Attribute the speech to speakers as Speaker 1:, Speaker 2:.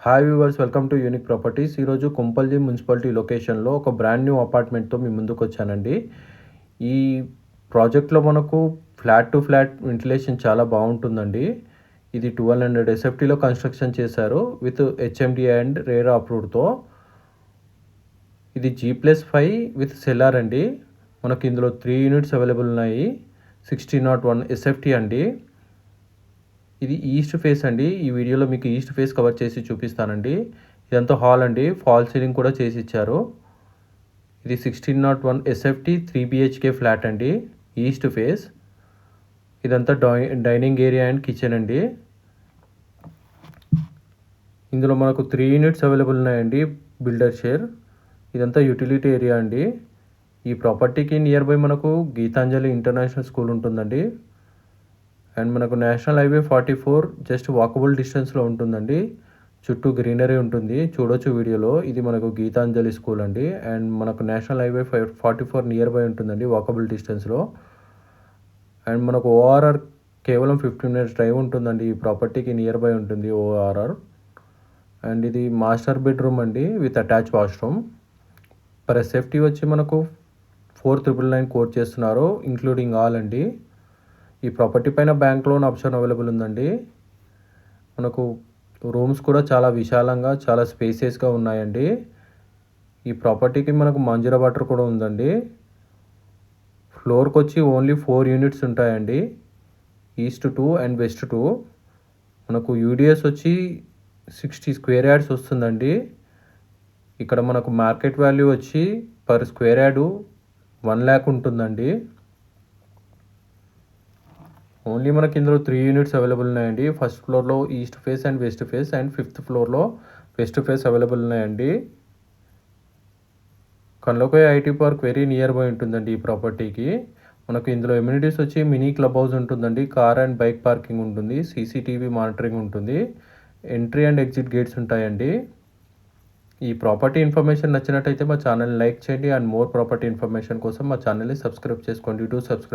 Speaker 1: Hi viewers, welcome to unique properties. ఈరోజు Kompally municipality లొకేషన్లో ఒక బ్రాండ్ న్యూ అపార్ట్మెంట్తో మీ ముందుకు వచ్చానండి. ఈ ప్రాజెక్ట్లో మనకు ఫ్లాట్ టు ఫ్లాట్ వెంటిలేషన్ చాలా బాగుంటుందండి. ఇది 1200 ఎస్ఎఫ్టీలో కన్స్ట్రక్షన్ చేశారు విత్ హెచ్ఎండి అండ్ రేరా అప్రూవ్డ్తో. ఇది G+5 విత్ సెల్లార్ అండి. మనకి ఇందులో 3 యూనిట్స్ అవైలబుల్ ఉన్నాయి. 1601 ఎస్ఎఫ్టీ అండి. ఇది ఈస్ట్ ఫేస్ అండి. ఈ వీడియోలో మీకు ఈస్ట్ ఫేస్ కవర్ చేసి చూపిస్తానండి. ఇదంతా హాల్ అండి. ఫాల్ సీలింగ్ కూడా చేసి ఇచ్చారు. ఇది 1601 ఎస్ఎఫ్టీ 3 BHK ఫ్లాట్ అండి, ఈస్ట్ ఫేస్. ఇదంతా డైనింగ్ ఏరియా అండ్ కిచెన్ అండి. ఇందులో మనకు 3 యూనిట్స్ అవైలబుల్ ఉన్నాయండి, బిల్డర్ షేర్. ఇదంతా యూటిలిటీ ఏరియా అండి. ఈ ప్రాపర్టీకి నియర్ బై మనకు గీతాంజలి ఇంటర్నేషనల్ స్కూల్ ఉంటుందండి. అండ్ మనకు నేషనల్ హైవే 44 జస్ట్ వాకబుల్ డిస్టెన్స్లో ఉంటుందండి. చుట్టూ గ్రీనరీ ఉంటుంది, చూడొచ్చు వీడియోలో. ఇది మనకు గీతాంజలి స్కూల్ అండి. అండ్ మనకు నేషనల్ హైవే 44 నియర్ బై ఉంటుందండి, వాకబుల్ డిస్టెన్స్లో. అండ్ మనకు ఓఆర్ఆర్ కేవలం 15 మినిట్స్ డ్రైవ్ ఉంటుందండి. ఈ ప్రాపర్టీకి నియర్ బై ఉంటుంది ఓఆర్ఆర్. అండ్ ఇది మాస్టర్ బెడ్రూమ్ అండి with attach washroom. Per safety వచ్చి మనకు 4,999 కోట్ చేస్తున్నారు, ఇంక్లూడింగ్ ఆల్ అండి. ఈ ప్రాపర్టీ పైన బ్యాంక్ లోన్ ఆప్షన్ అవైలబుల్ ఉందండి. మనకు రూమ్స్ కూడా చాలా విశాలంగా, చాలా స్పేసియస్గా ఉన్నాయండి. ఈ ప్రాపర్టీకి మనకు మంజీరా వాటర్ కూడా ఉందండి. ఫ్లోర్కి వచ్చి ఓన్లీ 4 యూనిట్స్ ఉంటాయండి, ఈస్ట్ 2 అండ్ వెస్ట్ 2. మనకు యూడిఎస్ వచ్చి 60 స్క్వేర్ యార్డ్స్ వస్తుందండి. ఇక్కడ మనకు మార్కెట్ వాల్యూ వచ్చి పర్ స్క్వేర్ యార్డు 1 lakh ఉంటుందండి. ఓన్లీ మనకి ఇందులో 3 యూనిట్స్ అవైలబుల్ ఉన్నాయండి. ఫస్ట్ ఫ్లోర్లో east face and west face, and 5th ఫ్లోర్లో వెస్ట్ ఫేస్ అవైలబుల్ ఉన్నాయండి. కన్లోకోయ IT park very near by ఉంటుందండి ఈ ప్రాపర్టీకి. మనకు ఇందులో ఎమ్యూనిటీస్ వచ్చి మినీ క్లబ్ హౌస్ ఉంటుందండి, కార్ అండ్ బైక్ పార్కింగ్ ఉంటుంది, సీసీటీవీ మానిటరింగ్ ఉంటుంది, ఎంట్రీ అండ్ ఎగ్జిట్ గేట్స్ ఉంటాయండి. ఈ ప్రాపర్టీ ఇన్ఫర్మేషన్ నచ్చినట్టయితే మా ఛానల్ని లైక్ చేయండి. అండ్ మోర్ ప్రాపర్టీ ఇన్ఫర్మేషన్ కోసం మా ఛానల్ని సబ్స్క్రైబ్ చేసుకోండి. Do subscribe.